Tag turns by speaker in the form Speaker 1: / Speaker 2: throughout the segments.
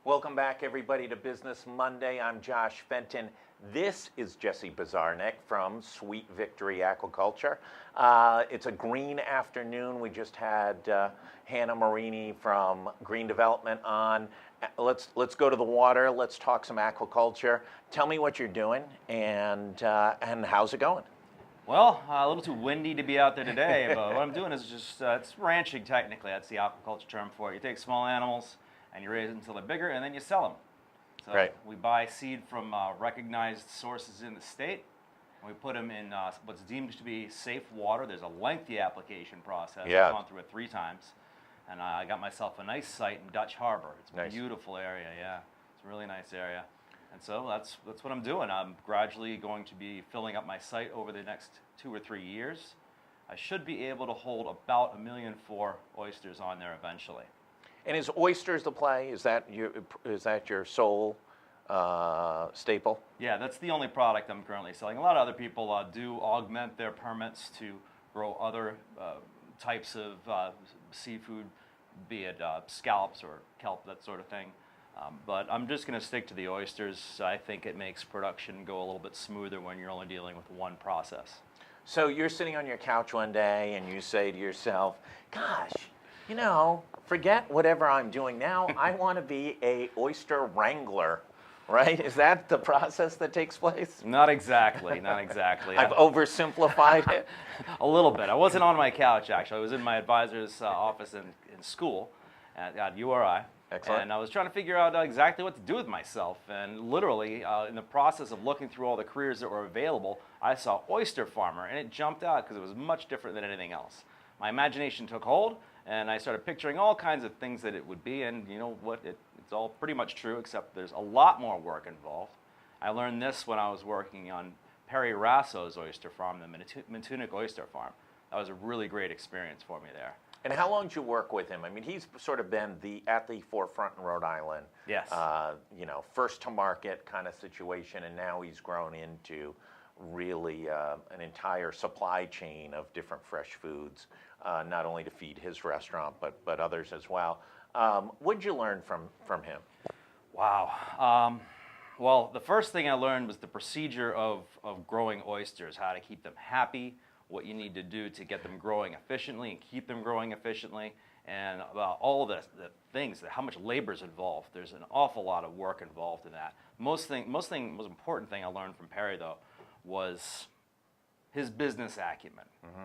Speaker 1: Welcome back, everybody, to Business Monday. I'm Josh Fenton. This is Jesse Bazarnick from Sweet Victory Aquaculture. It's a green afternoon. We just had Hannah Marini from Green Development on. Let's go to the water. Let's talk some aquaculture. Tell me what you're doing and how's it going?
Speaker 2: Well, a little too windy to be out there today, but what I'm doing is just, it's ranching technically. That's the aquaculture term for it. You take small animals and you raise them until they're bigger and then you sell them. So
Speaker 1: right.
Speaker 2: We buy seed from recognized sources in the state, and we put them in what's deemed to be safe water. There's a lengthy application process.
Speaker 1: Yeah.
Speaker 2: I've gone through it 3 times, and I got myself a nice site in Dutch Harbor. It's a
Speaker 1: nice.
Speaker 2: Beautiful area, yeah. It's a really nice area. And so that's what I'm doing. I'm gradually going to be filling up my site over the next 2 or 3 years. I should be able to hold about 1.4 million oysters on there eventually.
Speaker 1: And is oysters the play? Is that your sole staple?
Speaker 2: Yeah, that's the only product I'm currently selling. A lot of other people do augment their permits to grow other types of seafood, be it scallops or kelp, that sort of thing. But I'm just going to stick to the oysters. I think it makes production go a little bit smoother when you're only dealing with one process.
Speaker 1: So you're sitting on your couch one day and you say to yourself, gosh, you know, forget whatever I'm doing now. I want to be a oyster wrangler, right? Is that the process that takes place?
Speaker 2: Not exactly, not exactly.
Speaker 1: I've oversimplified it.
Speaker 2: A little bit. I wasn't on my couch, actually. I was in my advisor's office in school at URI.
Speaker 1: Excellent.
Speaker 2: And I was trying to figure out exactly what to do with myself. And literally, in the process of looking through all the careers that were available, I saw oyster farmer, and it jumped out because it was much different than anything else. My imagination took hold, and I started picturing all kinds of things that it would be, and you know what, it's all pretty much true, except there's a lot more work involved. I learned this when I was working on Perry Rasso's oyster farm, the Bazarnick oyster farm. That was a really great experience for me there.
Speaker 1: And how long did you work with him? I mean, he's sort of been at the forefront in Rhode Island.
Speaker 2: Yes.
Speaker 1: You know, first to market kind of situation, and now he's grown into really an entire supply chain of different fresh foods, not only to feed his restaurant, but others as well. What did you learn from him?
Speaker 2: Wow. Well, the first thing I learned was the procedure of growing oysters, how to keep them happy, what you need to do to get them growing efficiently and keep them growing efficiently, and about all the things, how much labor is involved. There's an awful lot of work involved in that. Most important thing I learned from Perry, though, was his business acumen,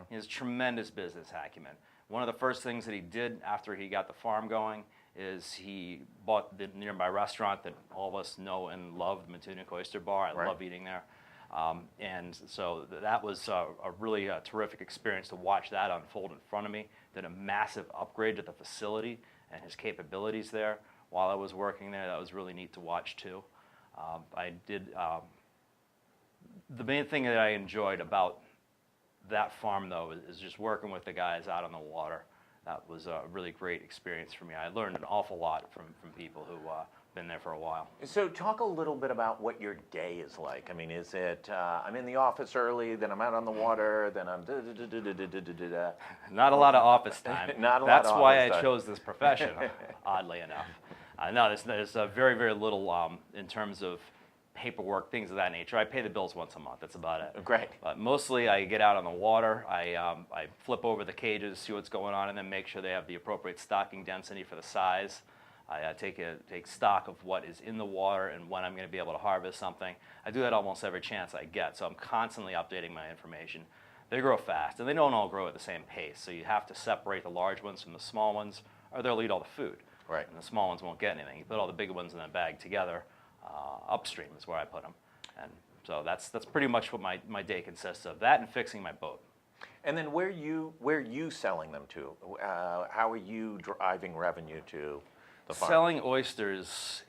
Speaker 2: his tremendous business acumen. One of the first things that he did after he got the farm going is he bought the nearby restaurant that all of us know and love, the Bazarnick Oyster Bar. I love eating there. And so that was a really terrific experience to watch that unfold in front of me. Did a massive upgrade to the facility and his capabilities there while I was working there. That was really neat to watch too. The main thing that I enjoyed about that farm, though, is just working with the guys out on the water. That was a really great experience for me. I learned an awful lot from people who been there for a while.
Speaker 1: So talk a little bit about what your day is like. I mean, is it, I'm in the office early, then I'm out on the water, then I'm
Speaker 2: Not a lot of office time.
Speaker 1: Not a lot
Speaker 2: That's
Speaker 1: of
Speaker 2: why
Speaker 1: office
Speaker 2: I
Speaker 1: time.
Speaker 2: chose this profession, oddly enough. No, there's very, very little in terms of paperwork, things of that nature. I pay the bills once a month. That's about it.
Speaker 1: Great.
Speaker 2: But mostly I get out on the water. I flip over the cages, see what's going on, and then make sure they have the appropriate stocking density for the size. I take stock of what is in the water and when I'm going to be able to harvest something. I do that almost every chance I get, so I'm constantly updating my information. They grow fast, and they don't all grow at the same pace, so you have to separate the large ones from the small ones, or they'll eat all the food.
Speaker 1: Right.
Speaker 2: And the small ones won't get anything. You put all the big ones in a bag together, upstream is where I put them. And so that's pretty much what my day consists of, that and fixing my boat.
Speaker 1: And then where are you selling them to? How are you driving revenue to the farm?
Speaker 2: Selling oysters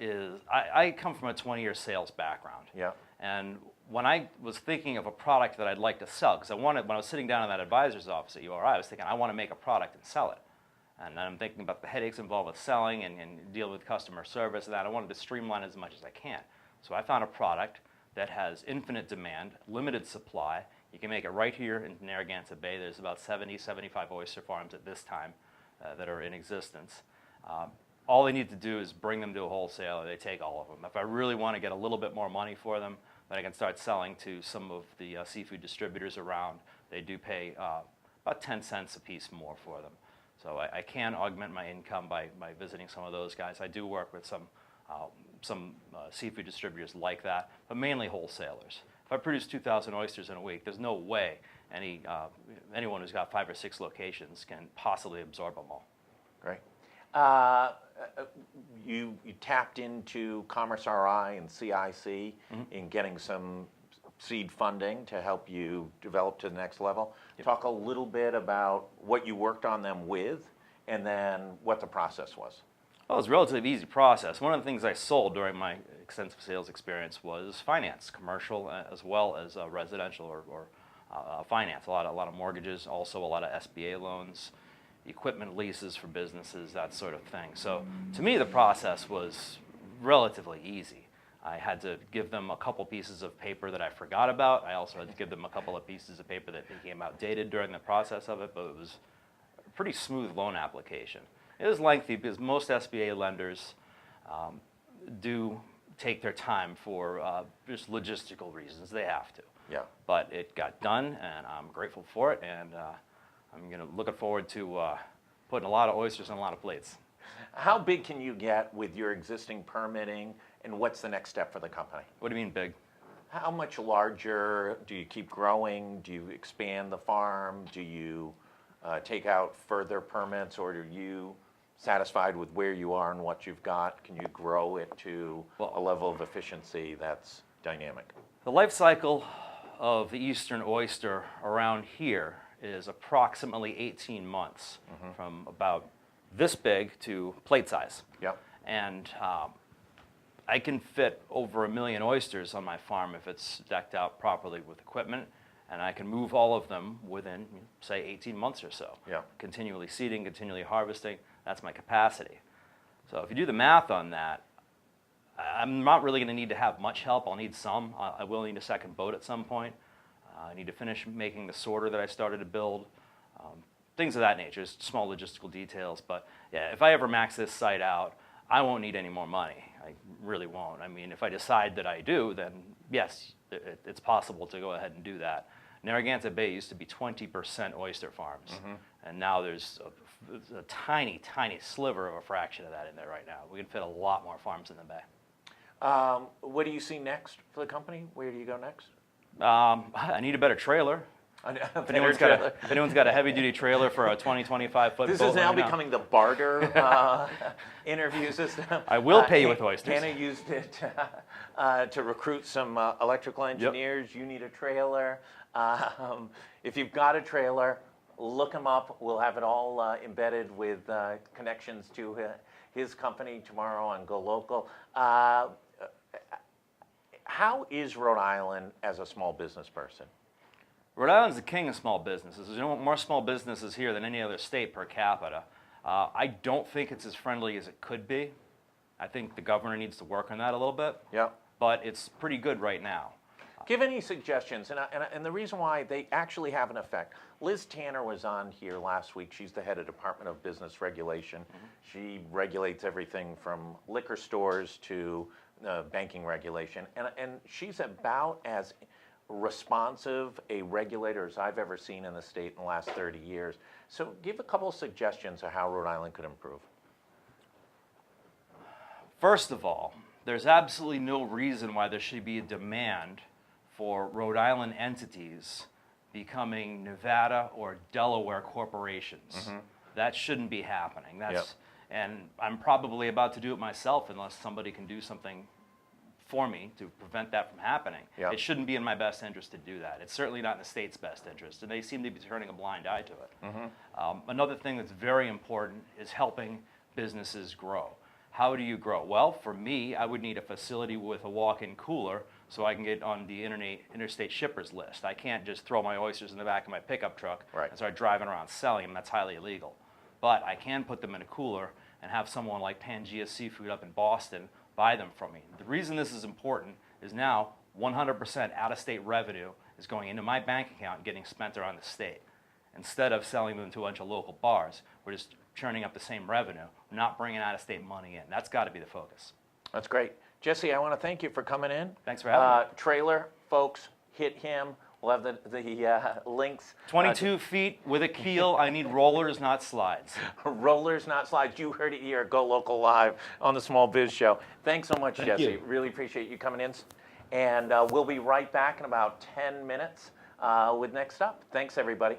Speaker 2: I come from a 20-year sales background.
Speaker 1: Yeah.
Speaker 2: And when I was thinking of a product that I'd like to sell, because when I was sitting down in that advisor's office at URI, I was thinking I want to make a product and sell it. And then I'm thinking about the headaches involved with selling and dealing with customer service and that. I wanted to streamline as much as I can. So I found a product that has infinite demand, limited supply. You can make it right here in Narragansett Bay. There's about 70, 75 oyster farms at this time that are in existence. all they need to do is bring them to a wholesaler. They take all of them. If I really want to get a little bit more money for them, then I can start selling to some of the seafood distributors around. They do pay about 10 cents a piece more for them. So I can augment my income by visiting some of those guys. I do work with some seafood distributors like that, but mainly wholesalers. If I produce 2,000 oysters in a week, there's no way anyone who's got 5 or 6 locations can possibly absorb them all.
Speaker 1: Great. You tapped into Commerce RI and CIC in getting some seed funding to help you develop to the next level.
Speaker 2: Yep.
Speaker 1: Talk a little bit about what you worked on them with, and then what the process was.
Speaker 2: Well, it was a relatively easy process. One of the things I sold during my extensive sales experience was finance, commercial as well as residential or finance. A lot of mortgages, also a lot of SBA loans, equipment leases for businesses, that sort of thing. So to me, the process was relatively easy. I had to give them a couple pieces of paper that I forgot about. I also had to give them a couple of pieces of paper that became outdated during the process of it, but it was a pretty smooth loan application. It was lengthy because most SBA lenders do take their time for just logistical reasons. They have to.
Speaker 1: Yeah.
Speaker 2: But it got done, and I'm grateful for it, and I'm looking forward to putting a lot of oysters on a lot of plates.
Speaker 1: How big can you get with your existing permitting, and what's the next step for the company?
Speaker 2: What do you mean big?
Speaker 1: How much larger? Do you keep growing? Do you expand the farm? Do you take out further permits, or are you satisfied with where you are and what you've got? Can you grow it to a level of efficiency that's dynamic?
Speaker 2: The life cycle of the eastern oyster around here is approximately 18 months, from about this big to plate size.
Speaker 1: Yeah.
Speaker 2: And I can fit over 1 million oysters on my farm if it's decked out properly with equipment, and I can move all of them within, say, 18 months or so.
Speaker 1: Yeah.
Speaker 2: Continually seeding, continually harvesting, that's my capacity. So if you do the math on that, I'm not really going to need to have much help. I'll need some. I will need a second boat at some point. I need to finish making the sorter that I started to build. Things of that nature, just small logistical details. But yeah, if I ever max this site out, I won't need any more money. I really won't. I mean, if I decide that I do, then yes, it's possible to go ahead and do that. Narragansett Bay used to be 20% oyster farms, and now there's a tiny, tiny sliver of a fraction of that in there right now. We can fit a lot more farms in the bay.
Speaker 1: What do you see next for the company? Where do you go next?
Speaker 2: I need a better trailer. If anyone's got a heavy-duty trailer for a 20-25 foot
Speaker 1: This
Speaker 2: boat,
Speaker 1: is now becoming the barter interview system.
Speaker 2: I will pay you with oysters.
Speaker 1: Hannah used it to recruit some electrical engineers. Yep. You need a trailer. If you've got a trailer, look him up. We'll have it all embedded with connections to his company tomorrow on GoLocal. How is Rhode Island as a small business person?
Speaker 2: Rhode Island's the king of small businesses. There's more small businesses here than any other state per capita. I don't think it's as friendly as it could be. I think the governor needs to work on that a little bit.
Speaker 1: Yeah.
Speaker 2: But it's pretty good right now.
Speaker 1: Give any suggestions, and the reason why they actually have an effect. Liz Tanner was on here last week. She's the head of Department of Business Regulation. She regulates everything from liquor stores to banking regulation, and she's about as responsive a regulator as I've ever seen in the state in the last 30 years. So give a couple of suggestions of how Rhode Island could improve.
Speaker 2: First of all, there's absolutely no reason why there should be a demand for Rhode Island entities becoming Nevada or Delaware corporations. That shouldn't be happening. And I'm probably about to do it myself unless somebody can do something for me to prevent that from happening.
Speaker 1: Yeah.
Speaker 2: It shouldn't be in my best interest to do that. It's certainly not in the state's best interest, and they seem to be turning a blind eye to it. Another thing that's very important is helping businesses grow. How do you grow? Well, for me, I would need a facility with a walk-in cooler so I can get on the interstate shippers list. I can't just throw my oysters in the back of my pickup truck and start driving around selling them. That's highly illegal. But I can put them in a cooler and have someone like Pangea Seafood up in Boston buy them from me. The reason this is important is now 100% out-of-state revenue is going into my bank account and getting spent around the state. Instead of selling them to a bunch of local bars, we're just churning up the same revenue. We're not bringing out-of-state money in. That's got to be the focus.
Speaker 1: That's great. Jesse, I want to thank you for coming in.
Speaker 2: Thanks for having me.
Speaker 1: Trailer, folks, hit him. We'll have the links.
Speaker 2: 22 feet with a keel. I need rollers, not slides.
Speaker 1: Rollers, not slides. You heard it here. Go Local Live on the Small Biz Show. Thanks so much, Jesse.
Speaker 2: you.
Speaker 1: Really appreciate you coming in. And we'll be right back in about 10 minutes with Next Up. Thanks, everybody.